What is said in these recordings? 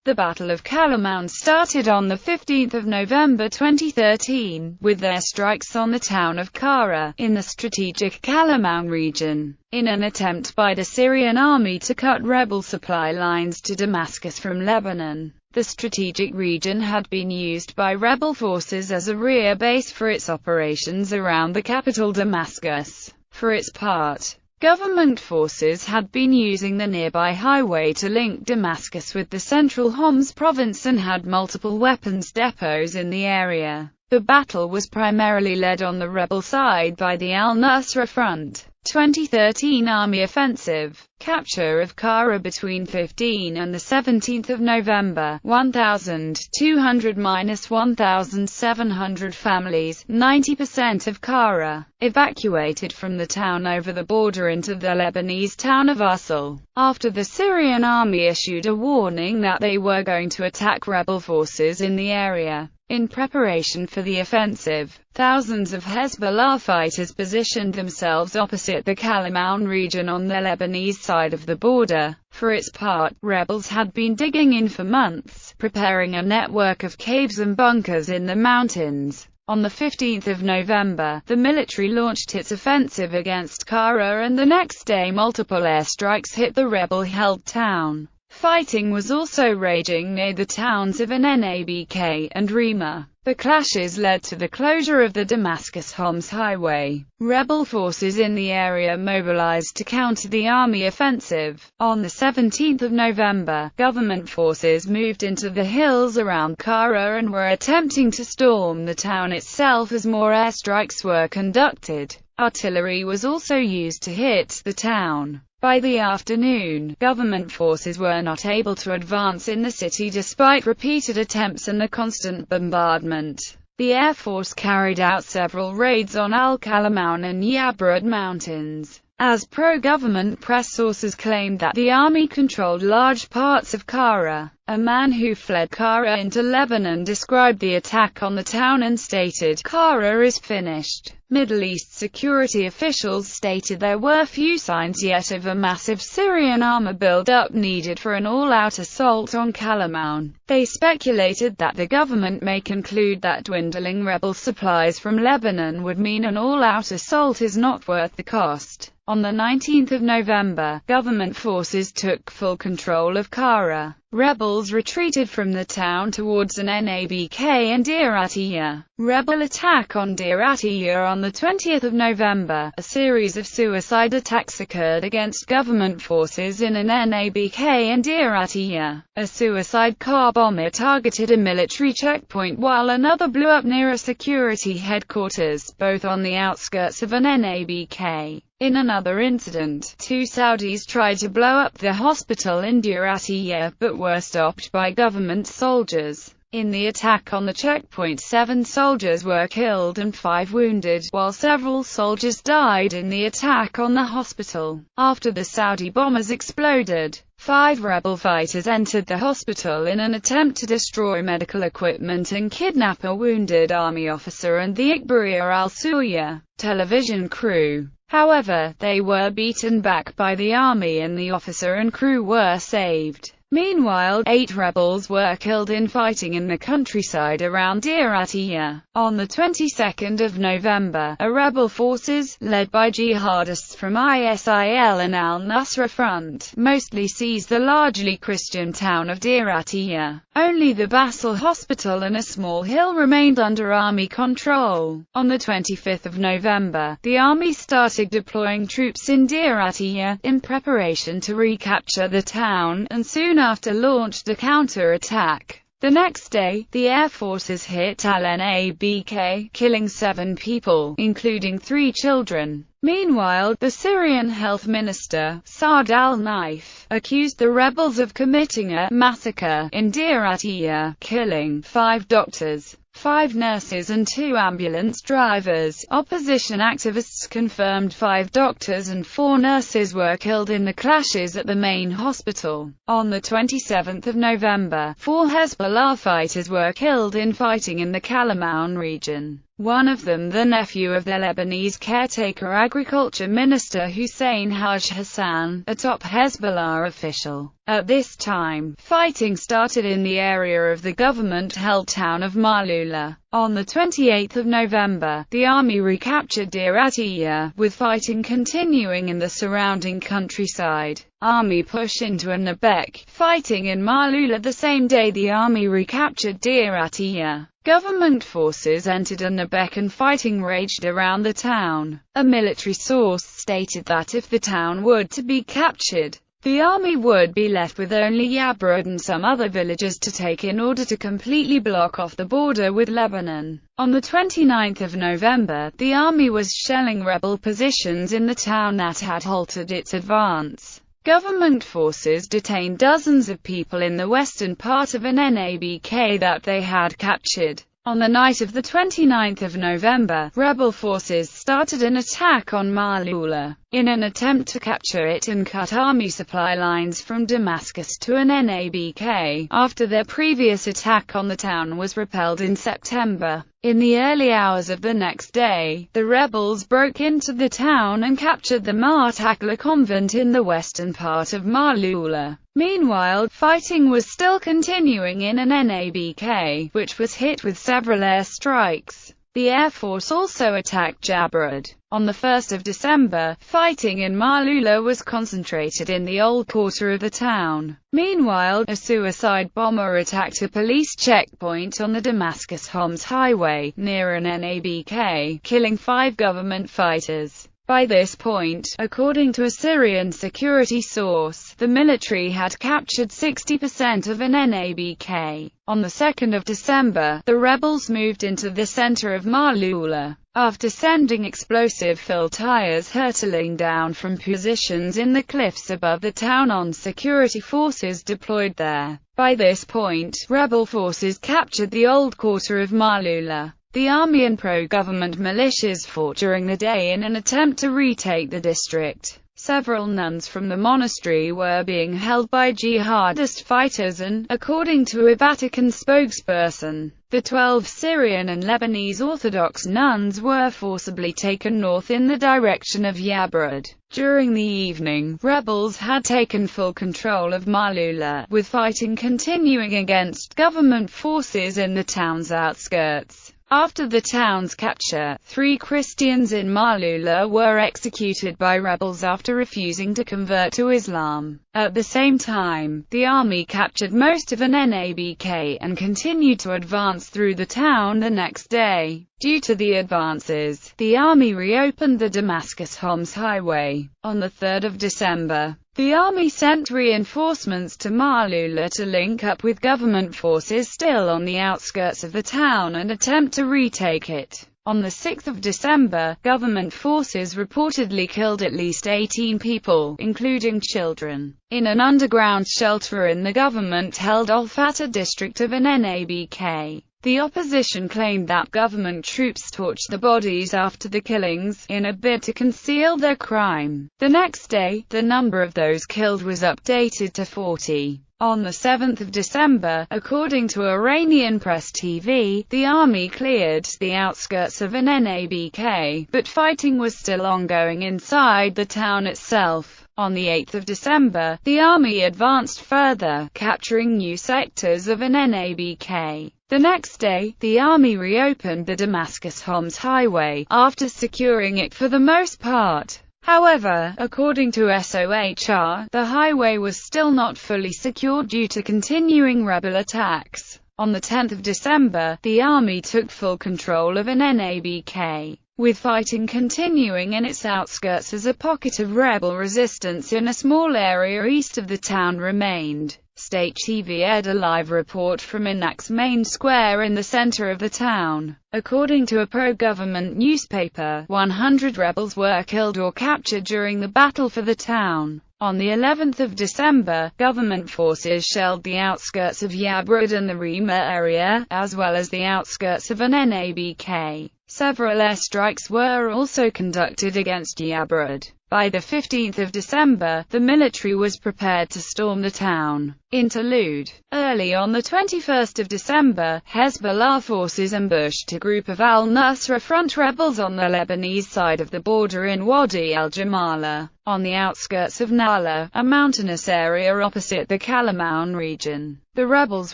The Battle of Qalamoun started on 15 November 2013, with airstrikes on the town of Qara, in the strategic Qalamoun region, in an attempt by the Syrian army to cut rebel supply lines to Damascus from Lebanon. The strategic region had been used by rebel forces as a rear base for its operations around the capital Damascus. For its part, government forces had been using the nearby highway to link Damascus with the central Homs province and had multiple weapons depots in the area. The battle was primarily led on the rebel side by the al-Nusra Front. 2013 Army Offensive. Capture of Qara between 15 and 17 November. 1,200–1,700 families, 90% of Qara, evacuated from the town over the border into the Lebanese town of Usul, after the Syrian army issued a warning that they were going to attack rebel forces in the area. In preparation for the offensive, thousands of Hezbollah fighters positioned themselves opposite the Qalamoun region on the Lebanese side of the border. For its part, rebels had been digging in for months, preparing a network of caves and bunkers in the mountains. On 15 November, the military launched its offensive against Qara, and the next day multiple airstrikes hit the rebel-held town. Fighting was also raging near the towns of Nabk and Rima. The clashes led to the closure of the Damascus-Homs highway. Rebel forces in the area mobilized to counter the army offensive. On 17 November, government forces moved into the hills around Qara and were attempting to storm the town itself as more airstrikes were conducted. Artillery was also used to hit the town. By the afternoon, government forces were not able to advance in the city despite repeated attempts and the constant bombardment. The Air Force carried out several raids on Al-Qalamoun and Yabrud mountains. As pro-government press sources claimed that the army controlled large parts of Qara. A man who fled Qara into Lebanon described the attack on the town and stated, "Qara is finished." Middle East security officials stated there were few signs yet of a massive Syrian armor build-up needed for an all-out assault on Qalamoun. They speculated that the government may conclude that dwindling rebel supplies from Lebanon would mean an all-out assault is not worth the cost. On 19 November, government forces took full control of Qara. Rebels retreated from the town towards Nabk and Deir Atiyah. Rebel attack on Deir Atiyah on 20 November. A series of suicide attacks occurred against government forces in Nabk and Deir Atiyah. A suicide car bomber targeted a military checkpoint while another blew up near a security headquarters, both on the outskirts of Nabk. In another incident, two Saudis tried to blow up the hospital in Deir Atiyah, but were stopped by government soldiers. In the attack on the checkpoint, 7 soldiers were killed and 5 wounded, while several soldiers died in the attack on the hospital. After the Saudi bombers exploded, 5 rebel fighters entered the hospital in an attempt to destroy medical equipment and kidnap a wounded army officer and the Ikhbariyya al-Surya television crew. However, they were beaten back by the army and the officer and crew were saved. Meanwhile, 8 rebels were killed in fighting in the countryside around Deir Atiyah. On the 22nd of November, a rebel forces, led by jihadists from ISIL and al-Nusra Front, mostly seized the largely Christian town of Deir Atiyah. Only the Basel Hospital and a small hill remained under army control. On the 25th of November, the army started deploying troops in Deir Atiyah, in preparation to recapture the town, and soon after launched a counter-attack. The next day, the air forces hit Al-Nabk, killing 7 people, including 3 children. Meanwhile, the Syrian health minister, Saad al-Naif, accused the rebels of committing a massacre in Deir Atiyah, killing 5 doctors, 5 nurses and 2 ambulance drivers. Opposition activists confirmed 5 doctors and 4 nurses were killed in the clashes at the main hospital. On the 27th of November, 4 Hezbollah fighters were killed in fighting in the Qalamoun region. one of them the nephew of the Lebanese caretaker agriculture minister Hussein Haj Hassan, a top Hezbollah official. At this time, fighting started in the area of the government-held town of Malula. On the 28th of November, the army recaptured Deir Atiyah, with fighting continuing in the surrounding countryside. Army push into Annabek, fighting in Malula. The same day the army recaptured Deir Atiyah, government forces entered Annabek and fighting raged around the town. A military source stated that if the town were to be captured, the army would be left with only Yabrud and some other villages to take in order to completely block off the border with Lebanon. On the 29th of November, the army was shelling rebel positions in the town that had halted its advance. Government forces detained dozens of people in the western part of an NABK that they had captured. On the night of the 29th of November, rebel forces started an attack on Malula, in an attempt to capture it and cut army supply lines from Damascus to an NABK, after their previous attack on the town was repelled in September. In the early hours of the next day, the rebels broke into the town and captured the Martakla convent in the western part of Malula. Meanwhile, fighting was still continuing in an NABK, which was hit with several airstrikes. The Air Force also attacked Jabrud. On the 1st of December, fighting in Malula was concentrated in the old quarter of the town. Meanwhile, a suicide bomber attacked a police checkpoint on the Damascus-Homs highway, near an NABK, killing 5 government fighters. By this point, according to a Syrian security source, the military had captured 60% of an NABK. On the 2nd of December, the rebels moved into the center of Malula, after sending explosive-filled tires hurtling down from positions in the cliffs above the town on security forces deployed there. By this point, rebel forces captured the old quarter of Malula. The army and pro-government militias fought during the day in an attempt to retake the district. Several nuns from the monastery were being held by jihadist fighters and, according to a Vatican spokesperson, the 12 Syrian and Lebanese Orthodox nuns were forcibly taken north in the direction of Yabrud. During the evening, rebels had taken full control of Malula, with fighting continuing against government forces in the town's outskirts. After the town's capture, 3 Christians in Malula were executed by rebels after refusing to convert to Islam. At the same time, the army captured most of an NABK and continued to advance through the town the next day. Due to the advances, the army reopened the Damascus-Homs highway. On the 3rd of December, the army sent reinforcements to Malula to link up with government forces still on the outskirts of the town and attempt to retake it. On the 6th of December, government forces reportedly killed at least 18 people, including children, in an underground shelter in the government-held Al-Fatah district of an NABK. The opposition claimed that government troops torched the bodies after the killings, in a bid to conceal their crime. The next day, the number of those killed was updated to 40. On the 7th of December, according to Iranian press TV, the army cleared the outskirts of an NABK, but fighting was still ongoing inside the town itself. On the 8th of December, the army advanced further, capturing new sectors of an NABK. The next day, the army reopened the Damascus-Homs highway, after securing it for the most part. However, according to SOHR, the highway was still not fully secured due to continuing rebel attacks. On the 10th of December, the army took full control of an NABK, with fighting continuing in its outskirts as a pocket of rebel resistance in a small area east of the town remained. State TV aired a live report from Inak's main square in the center of the town. According to a pro-government newspaper, 100 rebels were killed or captured during the battle for the town. On the 11th of December, government forces shelled the outskirts of Yabrud and the Rima area, as well as the outskirts of an NABK. Several airstrikes were also conducted against Yabrud. By the 15th of December, the military was prepared to storm the town. Interlude. Early on the 21st of December, Hezbollah forces ambushed a group of al-Nusra Front rebels on the Lebanese side of the border in Wadi al-Jamala, on the outskirts of Nala, a mountainous area opposite the Qalamoun region. The rebels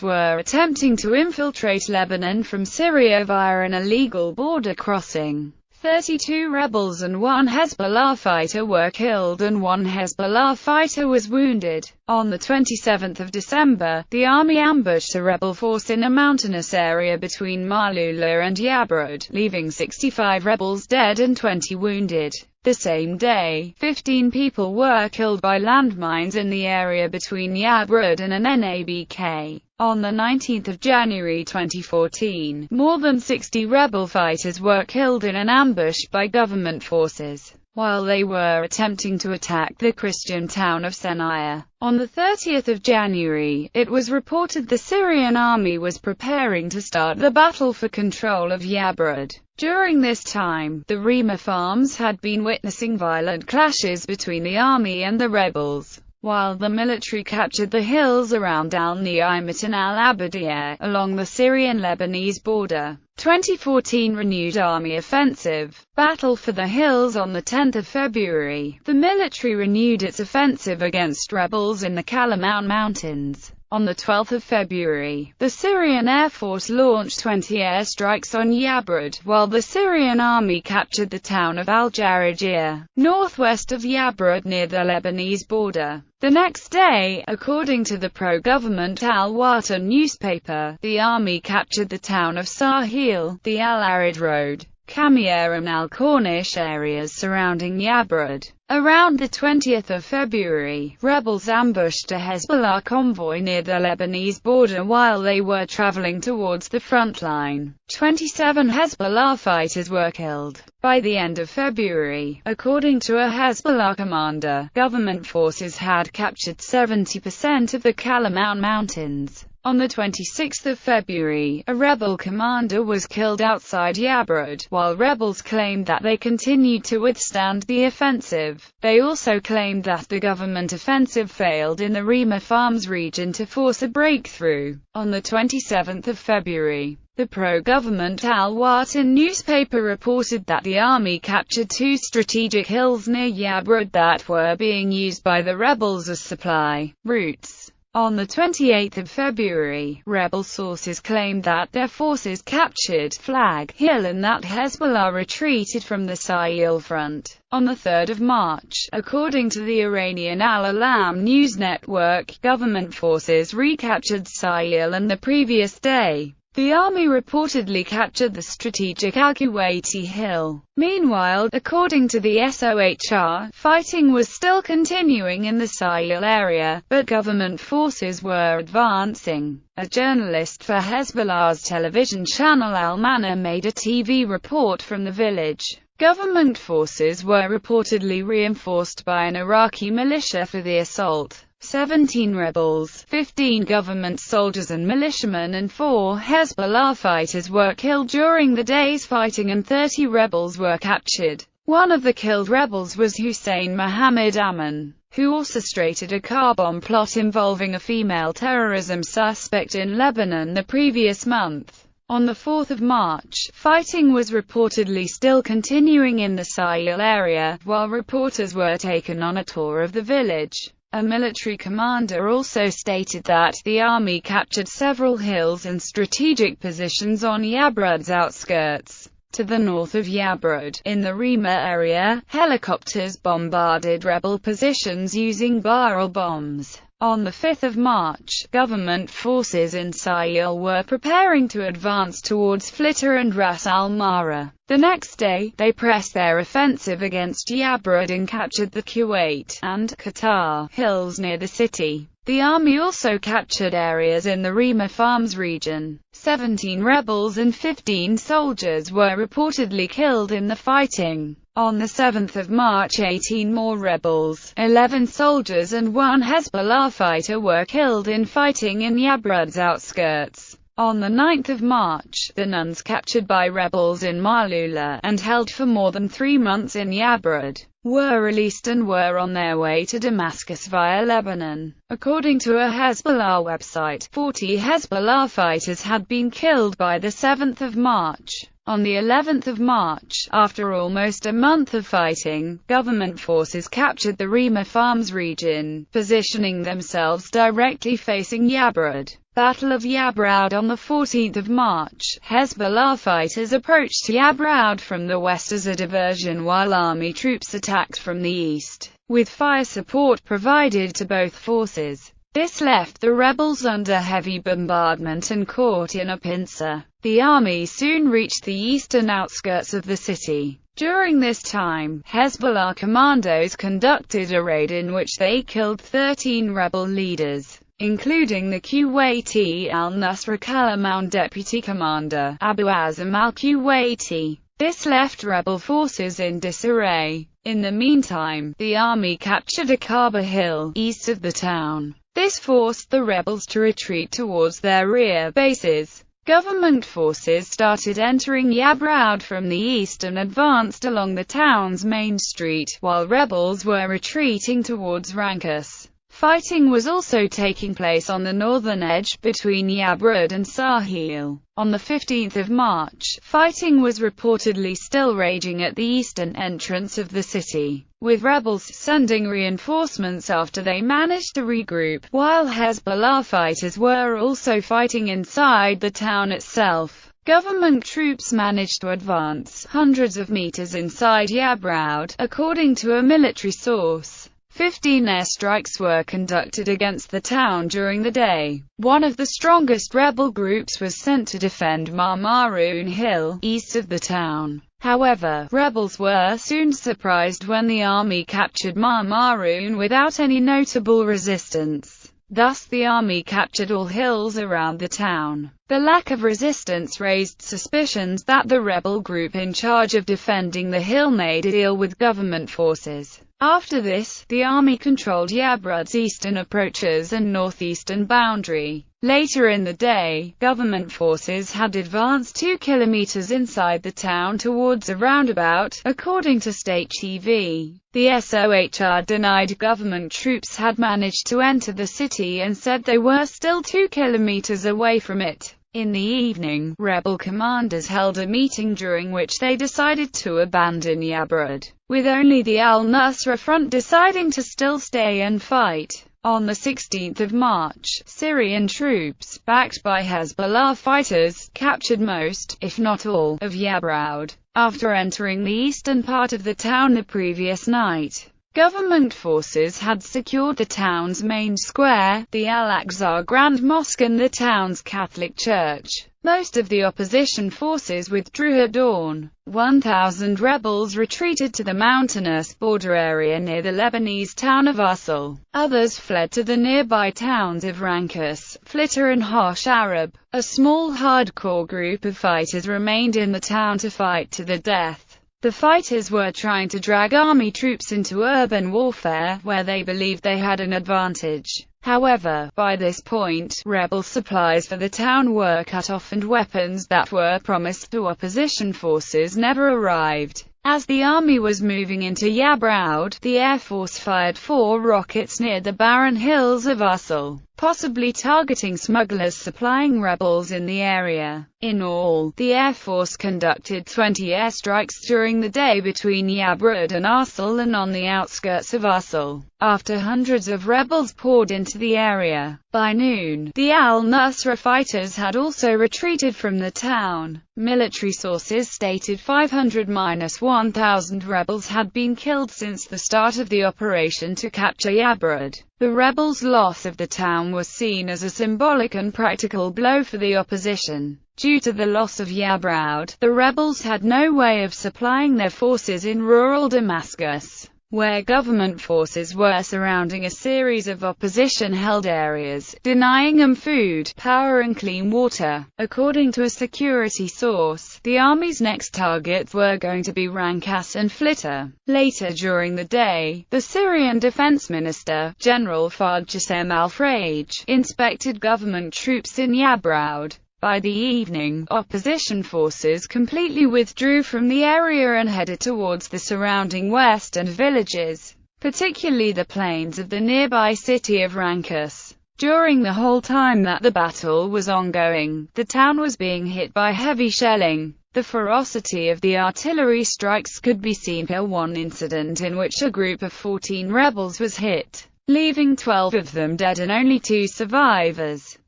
were attempting to infiltrate Lebanon from Syria via an illegal border crossing. 32 rebels and one Hezbollah fighter were killed and one Hezbollah fighter was wounded. On the 27th of December, the army ambushed a rebel force in a mountainous area between Malula and Yabrud, leaving 65 rebels dead and 20 wounded. The same day, 15 people were killed by landmines in the area between Yabrud and an NABK. On the 19th of January 2014, more than 60 rebel fighters were killed in an ambush by government forces, while they were attempting to attack the Christian town of Senaya. On the 30th of January, it was reported the Syrian army was preparing to start the battle for control of Yabrud. During this time, the Rima farms had been witnessing violent clashes between the army and the rebels, while the military captured the hills around Al-Ni'imah and Al-Abadiyah, along the Syrian-Lebanese border. 2014 renewed army offensive. Battle for the hills. On the 10th of February, the military renewed its offensive against rebels in the Qalamoun Mountains. On the 12th of February, the Syrian Air Force launched 20 airstrikes on Yabrud, while the Syrian army captured the town of Al-Jarajiyah, northwest of Yabrud near the Lebanese border. The next day, according to the pro-government Al-Watan newspaper, the army captured the town of Sahil, the Al-Arid Road, Kamier and Al-Cornish areas surrounding Yabrud. Around the 20th of February, rebels ambushed a Hezbollah convoy near the Lebanese border while they were traveling towards the front line. 27 Hezbollah fighters were killed. By the end of February, according to a Hezbollah commander, government forces had captured 70% of the Qalamoun Mountains. On the 26th of February, a rebel commander was killed outside Yabrud, while rebels claimed that they continued to withstand the offensive. They also claimed that the government offensive failed in the Rima Farms region to force a breakthrough. On the 27th of February, the pro-government Al-Watan newspaper reported that the army captured 2 strategic hills near Yabrud that were being used by the rebels as supply routes. On the 28th of February, rebel sources claimed that their forces captured Flag Hill and that Hezbollah retreated from the Sahil front. On the 3rd of March, according to the Iranian Al-Alam news network, government forces recaptured Sahil, and the previous day, the army reportedly captured the strategic Al-Kuwaiti Hill. Meanwhile, according to the SOHR, fighting was still continuing in the Sahil area, but government forces were advancing. A journalist for Hezbollah's television channel Al-Mana made a TV report from the village. Government forces were reportedly reinforced by an Iraqi militia for the assault. 17 rebels, 15 government soldiers and militiamen and 4 Hezbollah fighters were killed during the day's fighting and 30 rebels were captured. One of the killed rebels was Hussein Mohammed Aman, who orchestrated a car bomb plot involving a female terrorism suspect in Lebanon the previous month. On the 4th of March, fighting was reportedly still continuing in the Sahil area, while reporters were taken on a tour of the village. A military commander also stated that the army captured several hills and strategic positions on Yabrud's outskirts. To the north of Yabrud, in the Rima area, helicopters bombarded rebel positions using barrel bombs. On the 5th of March, government forces in Sahil were preparing to advance towards Flitter and Ras al-Mara. The next day, they pressed their offensive against Yabrud and captured the Kuwait and Qatar hills near the city. The army also captured areas in the Rima Farms region. 17 rebels and 15 soldiers were reportedly killed in the fighting. On the 7th of March, 18 more rebels, 11 soldiers and 1 Hezbollah fighter were killed in fighting in Yabrud's outskirts. On the 9th of March, the nuns captured by rebels in Malula, and held for more than 3 months in Yabrud. were released and were on their way to Damascus via Lebanon. According to a Hezbollah website, 40 Hezbollah fighters had been killed by the 7th of March. On the 11th of March, after almost a month of fighting, government forces captured the Rima Farms region, positioning themselves directly facing Yabrad. Battle of Yabrad on the 14th of March, Hezbollah fighters approached Yabrad from the west as a diversion while army troops attacked from the east, with fire support provided to both forces. This left the rebels under heavy bombardment and caught in a pincer. The army soon reached the eastern outskirts of the city. During this time, Hezbollah commandos conducted a raid in which they killed 13 rebel leaders, including the Kuwaiti al-Nusra Qalamoun deputy commander, Abu Azam al-Kuwaiti. This left rebel forces in disarray. In the meantime, the army captured Aqaba Hill, east of the town. This forced the rebels to retreat towards their rear bases. Government forces started entering Yabrad from the east and advanced along the town's main street, while rebels were retreating towards Rankus. Fighting was also taking place on the northern edge, between Yabrad and Sahil. On the 15th of March, fighting was reportedly still raging at the eastern entrance of the city, with rebels sending reinforcements after they managed to regroup, while Hezbollah fighters were also fighting inside the town itself. Government troops managed to advance hundreds of meters inside Yabrad, according to a military source. 15 airstrikes were conducted against the town during the day. One of the strongest rebel groups was sent to defend Marmaroon Hill, east of the town. However, rebels were soon surprised when the army captured Marmaroon without any notable resistance. Thus the army captured all hills around the town. The lack of resistance raised suspicions that the rebel group in charge of defending the hill made a deal with government forces. After this, the army controlled Yabrad's eastern approaches and northeastern boundary. Later in the day, government forces had advanced 2 kilometers inside the town towards a roundabout, according to state TV. The SOHR denied government troops had managed to enter the city and said they were still 2 kilometers away from it. In the evening, rebel commanders held a meeting during which they decided to abandon Yabrad, with only the al-Nusra front deciding to still stay and fight. On the 16th of March, Syrian troops, backed by Hezbollah fighters, captured most, if not all, of Yabrad, after entering the eastern part of the town the previous night. Government forces had secured the town's main square, the Al-Aqsa Grand Mosque and the town's Catholic Church. Most of the opposition forces withdrew at dawn. 1,000 rebels retreated to the mountainous border area near the Lebanese town of Usul. Others fled to the nearby towns of Rankus, Flitter and Hosh Arab. A small hardcore group of fighters remained in the town to fight to the death. The fighters were trying to drag army troops into urban warfare, where they believed they had an advantage. However, by this point, rebel supplies for the town were cut off and weapons that were promised to opposition forces never arrived. As the army was moving into Yabrad, the Air Force fired 4 rockets near the barren hills of Usul, possibly targeting smugglers supplying rebels in the area. In all, the Air Force conducted 20 airstrikes during the day between Yabrad and Usul and on the outskirts of Usul, after hundreds of rebels poured into the area. By noon, the al-Nusra fighters had also retreated from the town. Military sources stated 500–1,000 rebels had been killed since the start of the operation to capture Yabrad. The rebels' loss of the town was seen as a symbolic and practical blow for the opposition. Due to the loss of Yabrad, the rebels had no way of supplying their forces in rural Damascus, where government forces were surrounding a series of opposition-held areas, denying them food, power and clean water. According to a security source, the army's next targets were going to be Rankas and Flitter. Later during the day, the Syrian Defense Minister, General Fajr Qassem al-Fraj, inspected government troops in Yabrad. By the evening, opposition forces completely withdrew from the area and headed towards the surrounding western villages, particularly the plains of the nearby city of Rancus. During the whole time that the battle was ongoing, the town was being hit by heavy shelling. The ferocity of the artillery strikes could be seen in one incident in which a group of 14 rebels was hit, leaving 12 of them dead and only 2 survivors.